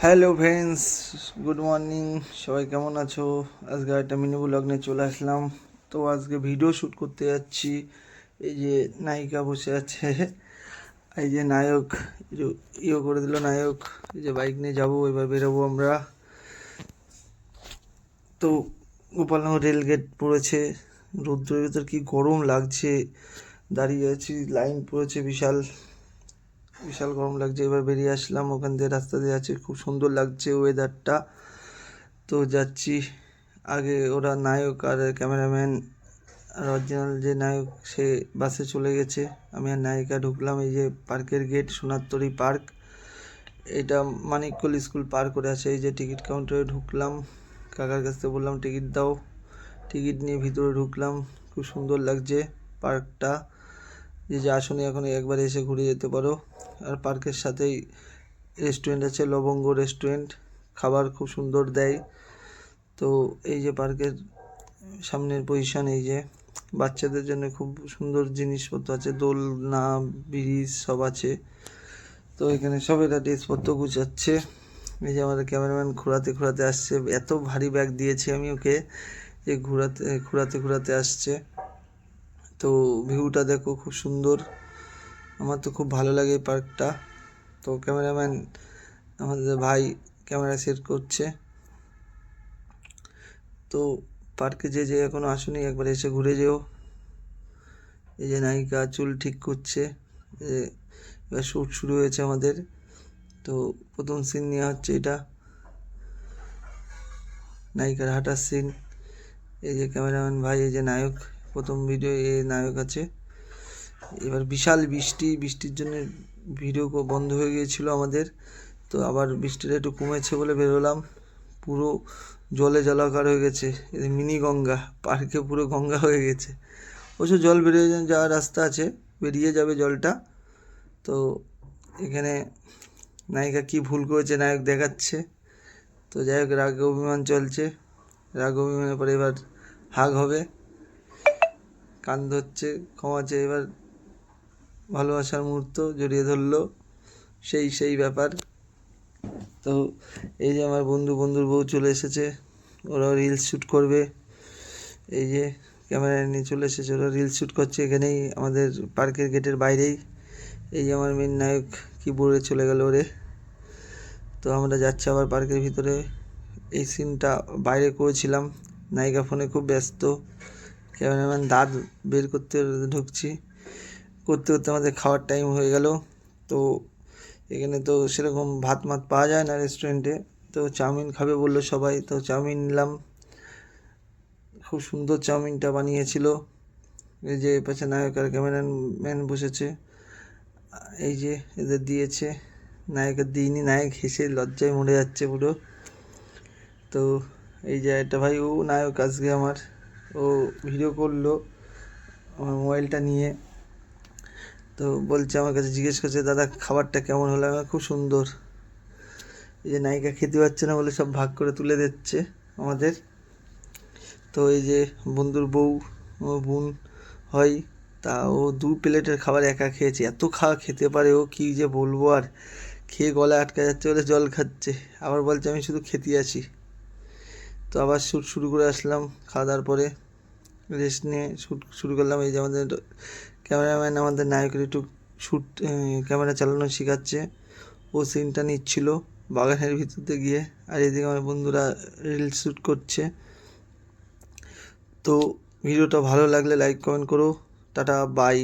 Hello friends, good morning. সবাই কেমন আছো? আজকে একটা মিনি ব্লগ নিয়ে চলে আসলাম। তো আজকে ভিডিও শ্যুট করতে যাচ্ছি। এই যে নায়িকা বসে আছে, এই যে নায়ক ইয়ে করে দিল নায়ক। এই যে বাইক নিয়ে যাবো, এবার বেরোবো আমরা। তো গোপালনগর রেল গেট পড়েছে, রৌদ্রের ভিতর কি গরম লাগছে, দাঁড়িয়ে আছি, লাইন পড়েছে বিশাল বিশাল গরম লাগছে। এবার বেরিয়ে আসলাম, ওখান দিয়ে রাস্তা দিয়ে আছে, খুব সুন্দর লাগছে ওয়েদারটা। তো যাচ্ছি, আগে ওরা নায়ক আর ক্যামেরাম্যান আর অরিজিনাল যে নায়ক সে বাসে চলে গেছে, আমি আর নায়িকা ঢুকলাম। এই যে পার্কের গেট, সোনারতরী পার্ক, এটা মানিককল স্কুল পার করে আছে। এই যে টিকিট কাউন্টারে ঢুকলাম, কাকার কাছ থেকে বললাম টিকিট দাও, টিকিট নিয়ে ভিতরে ঢুকলাম। খুব সুন্দর লাগছে পার্কটা। যে আসনে এখন একবার এসে ঘুরে যেতে পারো। আর পার্কের সাথেই রেস্টুরেন্ট আছে, লবঙ্গ রেস্টুরেন্ট, খাবার খুব সুন্দর দেয়। তো এই যে পার্কের সামনের পজিশন, এই যে বাচ্চাদের জন্য খুব সুন্দর জিনিসপত্র আছে, দোলনা, ব্রিজ সব আছে। তো এখানে সব এরা ড্রেসপত্র গুছাচ্ছে। এই যে আমাদের ক্যামেরাম্যান ঘোরাতে ঘোরাতে আসছে, এত ভারী ব্যাগ দিয়েছি আমি ওকে, যে ঘোরাতে আসছে। তো ভিউটা দেখো খুব সুন্দর, আমার তো খুব ভালো লাগে এই পার্কটা। তো ক্যামেরাম্যান আমাদের ভাই ক্যামেরা সেট করছে। তো পার্কে যে এখনো আসেনি, একবার এসে ঘুরে যেও। এই যে নায়িকা চুল ঠিক করছে, এবার শ্যুট শুরু হয়েছে আমাদের। তো প্রথম সিন নেওয়া হচ্ছে, এটা নায়িকার হাঁটার সিন। এই যে ক্যামেরাম্যান ভাই, এই যে নায়ক, প্রথম ভিডিও এ নায়ক আছে। এবার বিশাল বৃষ্টির জন্য ভিডিও বন্ধ হয়ে গিয়েছিল আমাদের। তো আবার বৃষ্টিটা একটু কমেছে বলে বেরোলাম। পুরো জলে জলাকার হয়ে গেছে, মিনি গঙ্গা, পার্কে পুরো গঙ্গা হয়ে গেছে। অবশ্য জল বেরিয়ে যাওয়ার রাস্তা আছে, বেরিয়ে যাবে জলটা। তো এখানে নায়িকা কি ভুল করেছে নায়ক দেখাচ্ছে। তো যাই হোক, রাগ অভিমান চলছে, রাগ অভিমানের পরে এবার হাগ হবে, কান ধরছে, ক্ষমাছে, এবার ভালোবাসার মুহূর্ত জড়িয়ে ধরলো, সেই ব্যাপার। তো এই যে আমার বন্ধুর বউ চলে এসেছে, ওরাও রিলস শ্যুট করবে। এই যে ক্যামেরা নিয়ে চলে এসেছে, ওরা রিলস শ্যুট করছে এখানেই আমাদের পার্কের গেটের বাইরেই। এই যে আমার মেন নায়ক কি বলে চলে গেল ওরে। তো আমরা যাচ্ছি আবার পার্কের ভিতরে। এই সিনটা বাইরে করেছিলাম, নায়িকা ফোনে খুব ব্যস্ত, ক্যামেরাম্যান দাঁত বের করতে ঢুকছি, করতে করতে আমাদের খাওয়ার টাইম হয়ে গেল। তো এখানে তো সেরকম ভাত মাত পাওয়া যায় না রেস্টুরেন্টে। তো চাউমিন খাবে বললো সবাই, তো চাউমিন নিলাম। খুব সুন্দর চাউমিনটা বানিয়েছিল। এই যে পাশে নায়ক আর ক্যামেরাম্যান বসেছে, এই যে এদের দিয়েছে, নায়কের দিইনি, নায়ক হেসে লজ্জায় মরে যাচ্ছে পুরো। তো এই যে একটা ভাই, ও নায়ক আজকে আমার, ও ভিডিও করলো আমার মোবাইলটা নিয়ে। তো বলছে, আমার কাছে জিজ্ঞেস করছে, দাদা খাবারটা কেমন হলো? আমার খুব সুন্দর। এই যে নায়িকা খেতে পাচ্ছে না বলে সব ভাগ করে তুলে দিচ্ছে আমাদের। তো এই যে বন্ধুর বউ, ও বোন হয়, তা ও 2 প্লেটের খাবার একা খেয়েছে। এত খাওয়া খেতে পারে ও, কি যে বলবো আর। খেয়ে গলা আটকা যাচ্ছে বলে জল খাচ্ছে, আবার বলছে আমি শুধু খেতে আছি। তো আবার শ্যুট শুরু করে আসলাম, খাওয়া দাওয়ার পরে রেস্ট নিয়ে শ্যুট শুরু করলাম। এই যে আমাদের ক্যামেরাম্যান আমাদের নায়কের একটু শ্যুট ক্যামেরা চালানো শেখাচ্ছে, ও সিনটা নিচ্ছিল বাগানের ভিতরতে গিয়ে। আর এদিকে আমার বন্ধুরা রিলস শ্যুট করছে। তো ভিডিওটা ভালো লাগলে লাইক কমেন্ট করো। Tata, by.